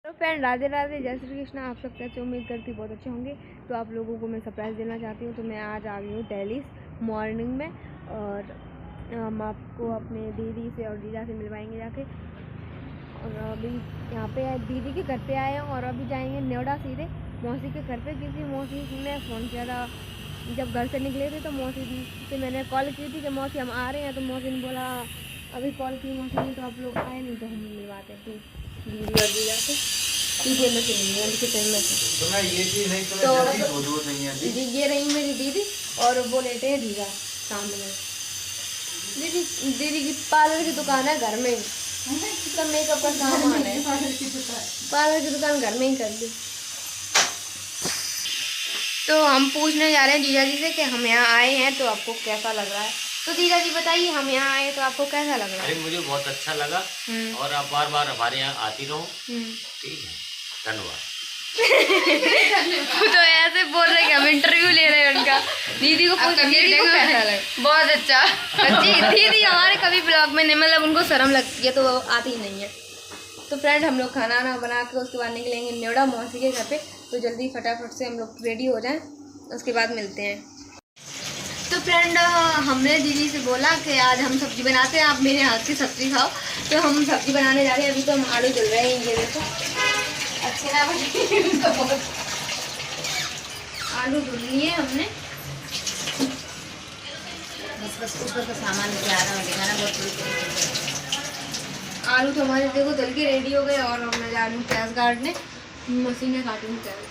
तो फ्रेंड राधे राधे, जय श्री कृष्ण। आप सब कैसे, उम्मीद करती बहुत अच्छे होंगे। तो आप लोगों को मैं सरप्राइज़ देना चाहती हूँ। तो मैं आज आ गई हूँ दिल्ली मॉर्निंग में, और हम आपको अपने दीदी से और जीजा से मिलवाएंगे जाके। और अभी यहाँ पे दीदी के घर पे आए हैं और अभी जाएंगे नोएडा सीधे मौसी के घर पे, क्योंकि मौसी ने फ़ोन किया था जब घर से निकले थे। तो मौसी से मैंने कॉल की थी कि मौसी हम आ रहे हैं। तो मौसी ने बोला अभी कॉल की मौसी ने, तो आप लोग आए नहीं, तो हम मिलवाते थे दीदी और जीजा से। दीदी में किचन में तो ये रही मेरी दीदी, और वो लेटे हैं जीजा सामने। दीदी की पार्लर की दुकान है घर में, सब मेकअप का सामान है। पार्लर की दुकान घर में ही कर दी। तो हम पूछने जा रहे हैं जीजा जी से कि हम यहाँ आए हैं तो आपको कैसा लग रहा है। तो जीजा जी बताइए, हम यहाँ आए तो आपको कैसा लग रहा है? अरे मुझे बहुत अच्छा लगा, और आप बार बार हमारे यहाँ आती रहो। ठीक है, धन्यवाद। तो ऐसे बोल रहे कि हम इंटरव्यू ले रहे हैं उनका। दीदी को दीदी को कैसा लगा? बहुत अच्छा। दीदी हमारे कभी ब्लॉग में नहीं, मतलब उनको शर्म लगती है तो वो आती ही नहीं है। तो फ्रेंड हम लोग खाना वाना बना के उसके बाद निकलेंगे नोएडा मौसी के घर पे। तो जल्दी फटाफट से हम लोग रेडी हो जाएं, उसके बाद मिलते हैं। तो फ्रेंड हमने दीदी से बोला कि आज हम सब्ज़ी बनाते हैं, आप मेरे हाथ की सब्ज़ी खाओ। तो हम सब्ज़ी बनाने जा रहे हैं। अभी तो हम आलू धुल रहे हैं, ये देखो अच्छे ना बने। आलू धुल लिए हमने, बस ऊपर का सामान लेके आ रहा है बहुत। आलू तो हमारे देखो धुल के रेडी हो गए, और अब मैं जा रही हूँ प्याज काटने, मशीन में काटूँ प्याज।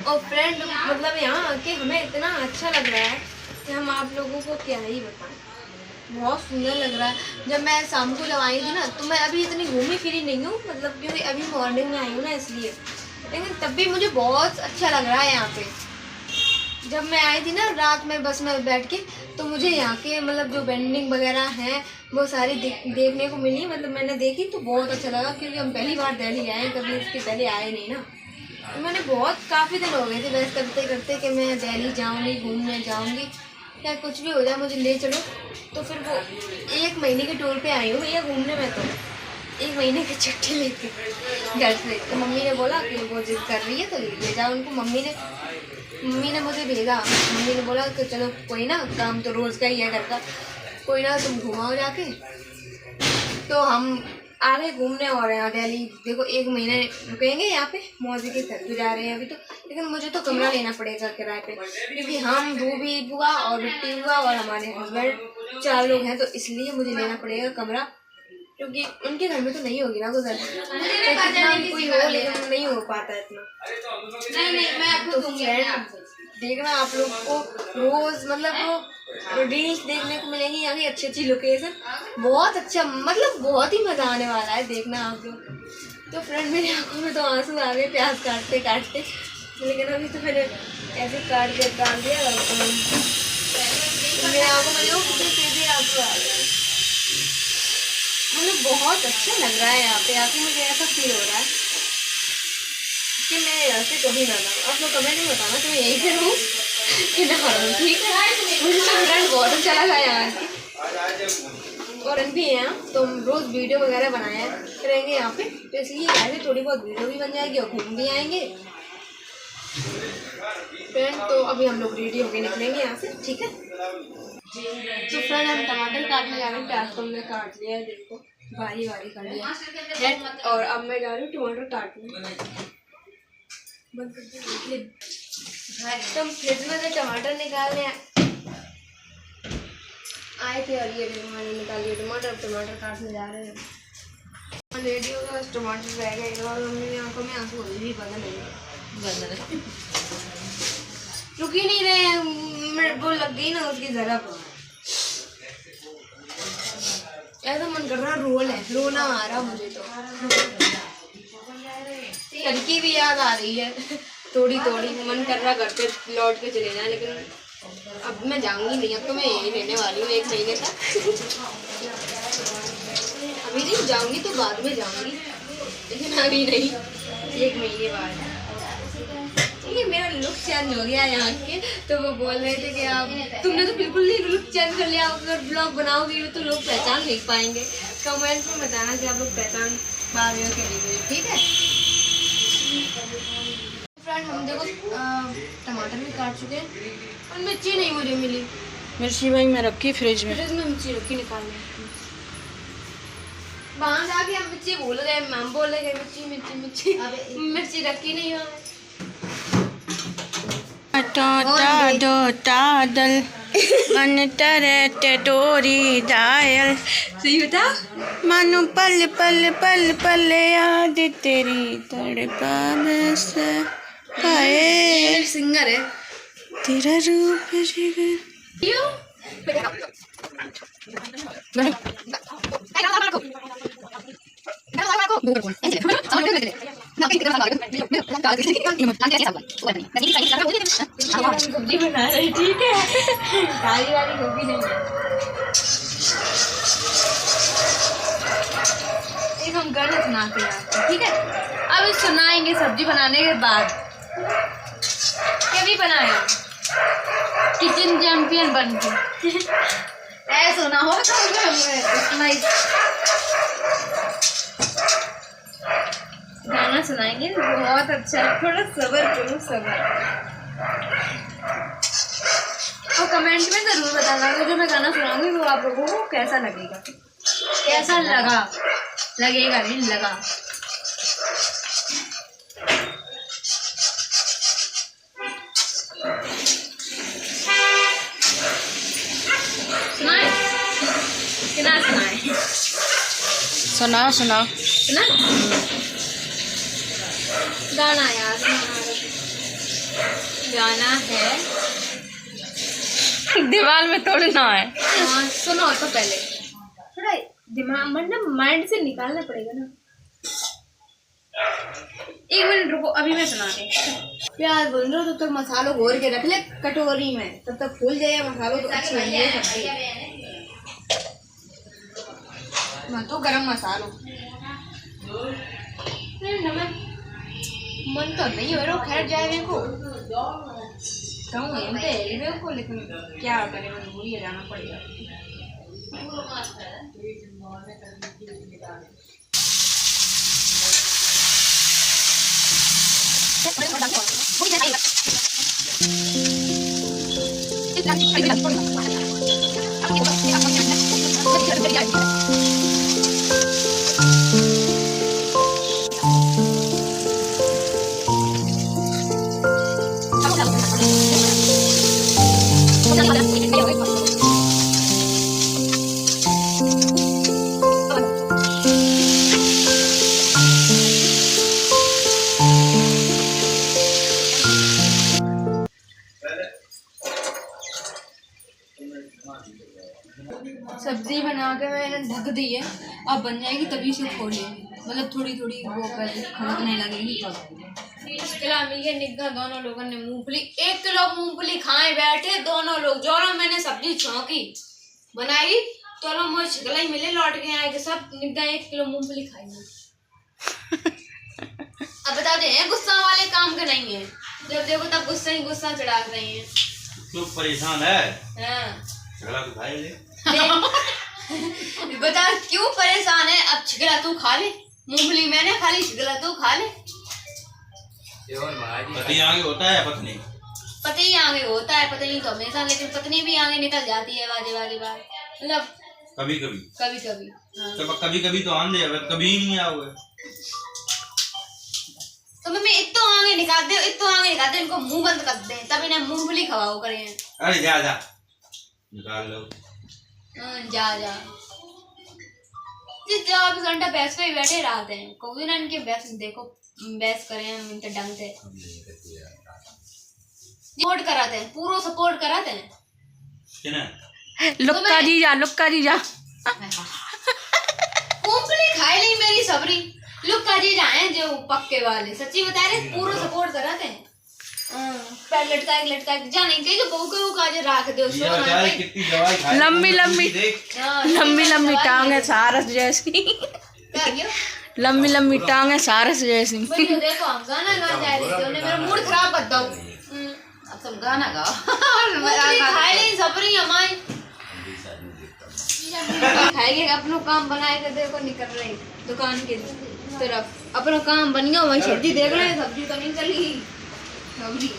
और फ्रेंड मतलब यहाँ आके हमें इतना अच्छा लग रहा है कि हम आप लोगों को क्या ही बताएं। बहुत सुंदर लग रहा है। जब मैं शाम को जब आई थी ना, तो मैं अभी इतनी घूमी फिरी नहीं हूँ, मतलब क्योंकि अभी मॉर्निंग में आई हूँ ना इसलिए, लेकिन तब भी मुझे बहुत अच्छा लग रहा है यहाँ पे। जब मैं आई थी ना रात में बस में बैठ के, तो मुझे यहाँ के मतलब जो बेंडिंग वगैरह हैं वो सारी देखने को मिली। मतलब मैंने देखी तो बहुत अच्छा लगा, क्योंकि हम पहली बार दिल्ली आए हैं, कभी इसके पहले आए नहीं ना। तो मैंने काफ़ी दिन हो गए थे बहस करते करते कि मैं दिल्ली जाऊँगी, घूमने जाऊँगी, या कुछ भी हो जाए मुझे ले चलो। तो फिर वो 1 महीने के टूर पे आई हूँ भैया घूमने में। तो 1 महीने की छुट्टी लेके घर से, तो मम्मी ने बोला कि वो जिद कर रही है तो ले जाओ उनको। मम्मी ने मुझे भेजा। मम्मी ने बोला कि चलो कोई ना, काम तो रोज़ का ही है घर का, कोई ना तुम घुमाओ जाके। तो हम आ गए घूमने, और यहाँ दिल्ली देखो 1 महीने रुकेंगे यहाँ पे। मौसी के घर भी जा रहे हैं अभी तो, लेकिन मुझे तो कमरा लेना पड़ेगा किराए पे, क्योंकि हम रूबी बुआ और बिट्टी बुआ और हमारे हस्बैंड 4 लोग हैं। तो इसलिए मुझे लेना पड़ेगा कमरा, क्योंकि उनके घर में तो नहीं होगी ना गुजर। कोई हो लेकिन नहीं हो पाता इतना। नहीं मैं आपको तो देखना, आप लोग को रोज़ मतलब वो रील्स देखने को मिलेंगी यहाँ की अच्छी अच्छी लोकेशन। बहुत अच्छा, मतलब बहुत ही मज़ा आने वाला है, देखना आप लोग। तो फ्रेंड मेरी आंखों में तो आंसू आ गए प्याज काटते काटते, लेकिन अभी तो मैंने ऐसे काट के डाल दिया। मेरे आंखों में देखो कितने सीधे आंसू आ गए। मतलब बहुत अच्छा लग रहा है यहाँ पे आके। मुझे ऐसा फील हो रहा है कि मैं यहाँ से कभी ना जाऊँ। आप लोग कमेंट में बताना कि मैं यहीं से रहूँ कि ना रहूँ, ठीक है? मुझे फ्रेंड बहुत अच्छा लगा यहाँ की, और भी है यहाँ तो हम रोज़ वीडियो वगैरह बनाया करेंगे यहाँ पे। तो इसलिए ऐसे थोड़ी बहुत वीडियो भी बन जाएगी और घूम भी आएंगे फ्रेंड। तो अभी हम लोग रेडी होके निकलेंगे यहाँ से, ठीक है? तो फ्रेंड हम टमाटर काटने जा रहे हैं। प्याज को हमने काट लिया है, देखो बारी बारी कर लिया। और अब मैं जा रही हूँ टमाटर काटने। तो हम फ्रिज में से टमाटर निकालने आए थे, और ये मैंने निकाल लिया टमाटर। अब टमाटर काटने जा रहे हैं। रेडी हो गया, बस टमाटर रह गए, और मेरी आंखों में आंसू भी बंद नहीं रुक ही नहीं रहे। वो लग गई ना उसकी जरा, ऐसा मन कर रहा रोना आ रहा मुझे। तो घर की भी याद आ रही है थोड़ी थोड़ी। मन कर रहा घर पे लौट के चले जाए, लेकिन अब मैं जाऊंगी नहीं। अब तो मैं यहीं रहने वाली हूँ 1 महीने तक। अभी नहीं जाऊंगी तो बाद में जाऊंगी, लेकिन अभी नहीं, 1 महीने बाद। ये मेरा लुक चेंज हो गया यहाँ के। तो वो बोल रहे थे कि आप तुमने तो बिल्कुल नहीं लुक चेंज कर लिया, अगर ब्लॉग बनाओगे तो लोग पहचान नहीं पाएंगे। कमेंट में बताना कि आप लोग पहचान पा रहे हो कि नहीं, ठीक है फ्रेंड। हम देखो टमाटर भी काट चुके हैं और मिर्ची नहीं मुझे मिली। मिर्ची भाई मैं रखी फ्रिज में। फ्रिज में मिर्ची रखी, निकालने वहाँ जाके हम मिर्ची भूल गए, हम बोले गए मिर्ची मिर्ची मिर्ची, मिर्ची रखी नहीं है। दल मन तरे टोरी दायल सही बता। मानो पल पल पल पल याद तेरी तड़पा बस पाए सिंगर है तेरा रूप जिगर। सब्जी बना रही, ठीक है काली वाली गोभी नहीं है। एक हम गाना सुनाते हैं आपको, ठीक है। अब सुनाएंगे सब्जी बनाने के बाद। कभी बनाया किचन चैंपियन बन के ऐसा ना हो तो गाना सुनाएंगे, बहुत अच्छा। थोड़ा सब्र करो, सब्र। और कमेंट में ज़रूर बताना कि जो मैं गाना सुनाऊंगी वो आप लोगों को कैसा लगेगा, कैसा लगा, लगेगा नहीं लगा। सुनाए कितना सुनाए, सुनाओ सुनाओ सुना गाना यार, गाना है दीवार में तोड़ना है। हाँ, सुनो तो पहले थोड़ा दिमाग मतलब माइंड से निकालना पड़ेगा ना। एक मिनट रुको, अभी मैं सुना रही हूँ। प्याज भून लो तब तक मसालों घोर के रख ले कटोरी में, तब तक फूल जाए मसालों तो अच्छी बन जाए सब्जी। मैं तो गरम मसालों नमक मन तो नहीं हो रहा, खैर जाए मेरे को मेरे को, लेकिन क्या करें मजबूरी है, जाना पड़ेगा। सब्जी बना के मैंने ढक दी है, अब बन जाएगी तभी से खोलेंगे, मतलब थोड़ी थोड़ी वो पहले खड़कने लगेगी तब। निग्गा दोनों लोगों ने मूंगफली 1 किलो मूंगफली खाए बैठे दोनों लोग, जो मैंने सब्जी छौंकी बनाई तो लोग मुझे छिकला ही मिले, लौट के आए के सब निग्गा 1 किलो मूंगफली खाई। अब बता दे गुस्सा वाले काम के नहीं है, जब देखो तब गुस्सा ही गुस्सा चढ़ा रहे हैं। तू परेशान है? हाँ झगड़ा तो खाए ले। बता क्यों परेशान है? अब छिगला तू खा ले, मूंगफली मैंने खा ली, छिगला तू खा ले। पति आगे होता है पत्नी, पति आगे होता है पत्नी तो हमेशा, लेकिन पत्नी भी आगे निकल जाती है बाजे वाली बात, मतलब कभी कभी कभी कभी। तो कभी कभी तो आंधे है, कभी ही नहीं आओगे तो मम्मी इतो आगे निकाल दे, इतो आगे निकाल दे, इनको मुंह बंद कर दे तब इन्हें मूंगफली खवाओ करें। अरे जा जा निकाल लो। जा जा 24 घंटा बैस पे ही बैठे रहते हैं, कोई ना इनके बैस देखो, बैस करें हम इनके ढंग से सपोर्ट कराते हैं, पूरा सपोर्ट कराते हैं। लुक्का जीजा मूंगफली खाए नहीं मेरी सबरी, लुक्का जी जाए जो पक्के वाले, सच्ची बता रहे पूरा सपोर्ट कराते हैं। पैर लटका जा नहीं कहीं तो बहू को काजे रख दो, लंबी लंबी टांग है सारस जैसी, लंबी लंबी टांग है सारस जैसी। देखो हम गाना गा जा रहे थे, मेरा मूड खराब कर दो। अब तुम गाना गाओ। खाए नहीं सबरी हमारी खाएंगे अपनों काम बनाए के देखो निकल रहे दुकान के तरफ अपना काम बनियो वही सब्जी देख रहे हैं सब्जी तो नहीं चली सब्जी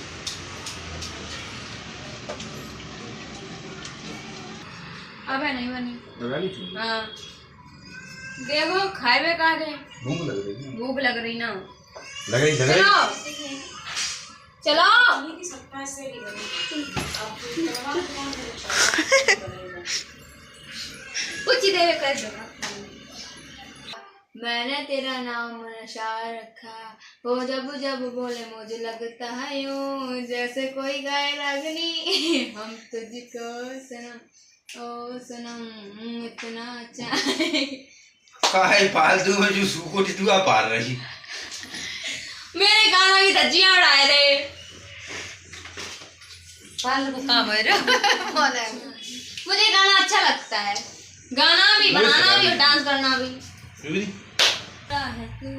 अबे नहीं बनी हाँ देखो खाए कहा रहे भूख लग रही ना चलो कुछ ही देर कर दो मैंने तेरा नाम नशा रखा वो जब जब बोले मुझे लगता है यूं जैसे कोई गाय रागनी हम तुझको सनम ओ सनम इतना चाहे काय फालतू में जो सूखो टिटुआ पार रही मेरे गाना की धज्जियां उड़ाए रे पाल को काम है रे मुझे गाना अच्छा लगता है गाना भी बनाना भी और डांस करना भी है तू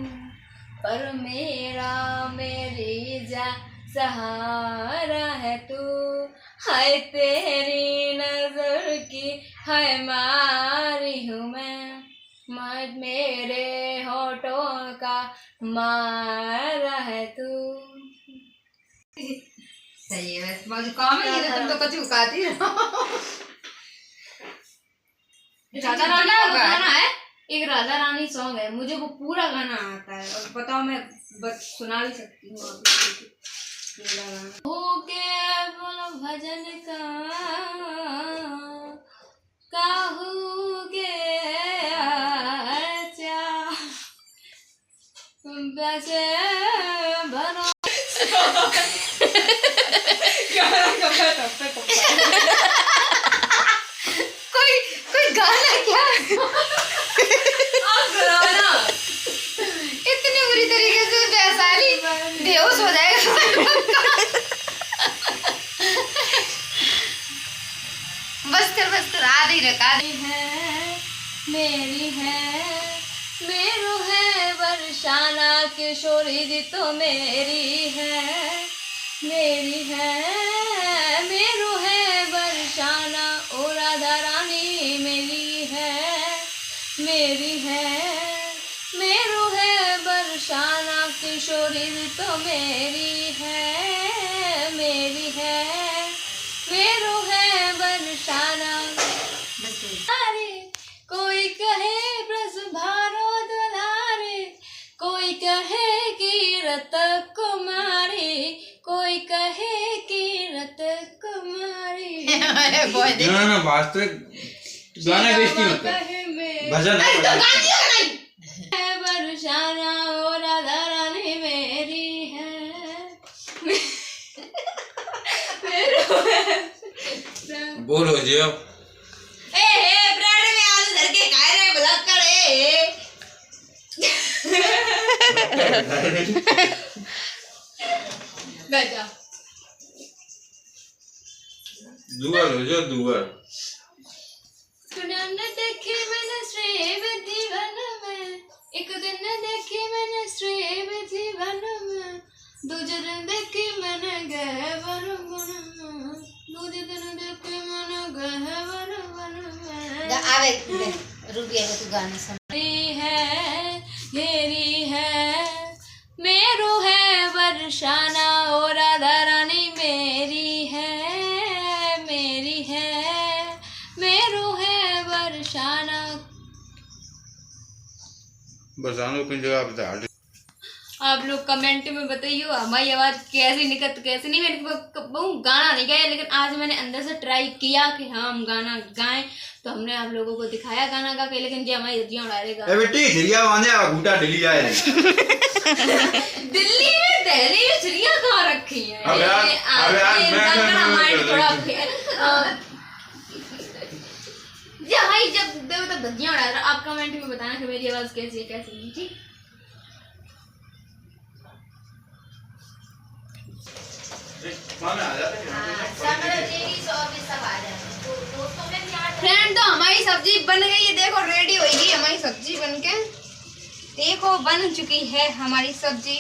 पर मेरा मेरी जा सहारा है तू हाय तेरी नजर की हाय मारी हूँ मैं मेरे होठों का मारा है तू सही है बस मुझे काम है ये तुम तो कुछ उकाती रहो राधा रानी का गाना है एक राधा रानी सॉन्ग है मुझे वो पूरा गाना आता है और बताओ मैं बस सुना भी सकती हूँ हो केवल भजन का काहू के वैसे भरो कोई गाना क्या इतनी बुरी तरीके से वैशाली बेहोश हो जाएगा बस कर आधी रखा है मेरी है मेरो है वर्षाना किशोरी जी तो मेरी है मेरो है वर्षाना ओ राधा रानी मेरी है मेरो है वर्षाना किशोरी जी तो मेरी है मेरो है वर्षाना अरे कोई कहे ब्रज भारो दुलारे कोई कहे कि रत कुमारी कोई कहे कि रत कुमारी ना वास्तविक गाना बेइज्जती होता है भजन है वर्षाना ओ राधा रानी मेरी है बोलो जी ब्रेड में आलू धर के खा रहे मजाक कर बेटा दुआर हो जो दुआर देखी मैंने श्रीवती वन में एक दिन देखी मैंने श्रीवती वन में दूसरे दिन देखी मैंने गहवर वन दूसरे दिन देखी मैंने गहवर वन में आवे रुपये में तू गाना सुन है मेरो है वर्षाना ओ राधा रानी मेरी है मेरो है वर्षाना बरसानो की जगह बता आप लोग कमेंट में बताइए हमारी आवाज़ कैसी निकल कैसी नहीं मैंने गाना नहीं गाया लेकिन आज मैंने अंदर से ट्राई किया कि हाँ हम गाना गाएं तो हमने आप लोगों को दिखाया गाना गा के लेकिन जो हमारी धज्जियां उड़ा रहेगा बेटी झिरिया बांधे घूटा दिल्ली आए दिल्ली में दिल्ली में चिड़िया कहाँ रखी है अब यार माइंड थोड़ा भाई जब देखो तब धज्जियां उड़ा रहा आप कमेंट में बताना कि मेरी आवाज़ कैसी है कैसी नहीं ठीक फ्रेंड तो हमारी सब्जी बन गई है देखो रेडी होगी हमारी सब्जी बन के देखो बन चुकी है हमारी सब्जी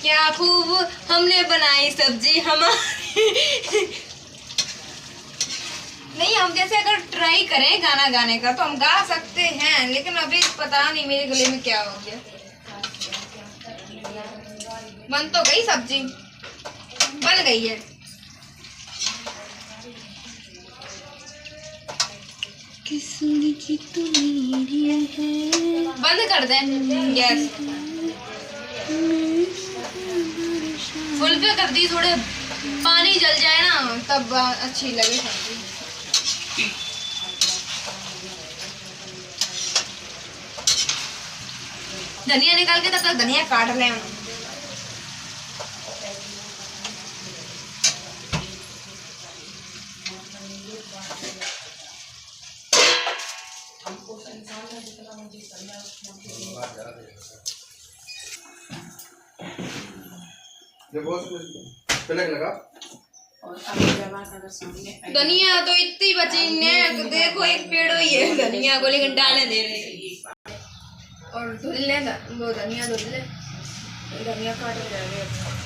क्या खूब हमने बनाई सब्जी हमारी। नहीं, हम जैसे अगर ट्राई करें गाना गाने का तो हम गा सकते हैं, लेकिन अभी पता नहीं मेरे गले में क्या हो गया। बन तो गई सब्जी, बन गई है। बंद कर दें गैस, फुल पे कर दी, थोड़े पानी जल जाए ना तब अच्छी लगे सब्जी। धनिया निकाल के तब तक धनिया काट लें। धनिया तो इतनी बची ने, देखो एक पेड़ ही है धनिया को, लेकिन डाले दे रहे हैं। और धुल ले वो धनिया, धुल ले धनिया काट के जा रहे।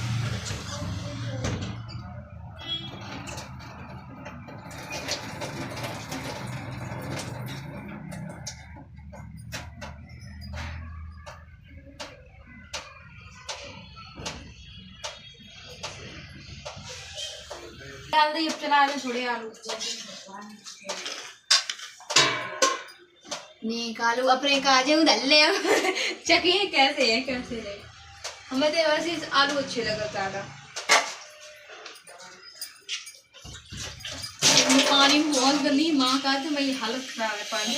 डाल दे, अब चला दे थोड़े आलू। निकालो अपने काजे उधर ले चकिए कैसे है, कैसे है। हमें तो वैसे आलू अच्छे लगे ज्यादा। पानी बहुत गंदी, माँ का तो मेरी हालत खराब है पानी।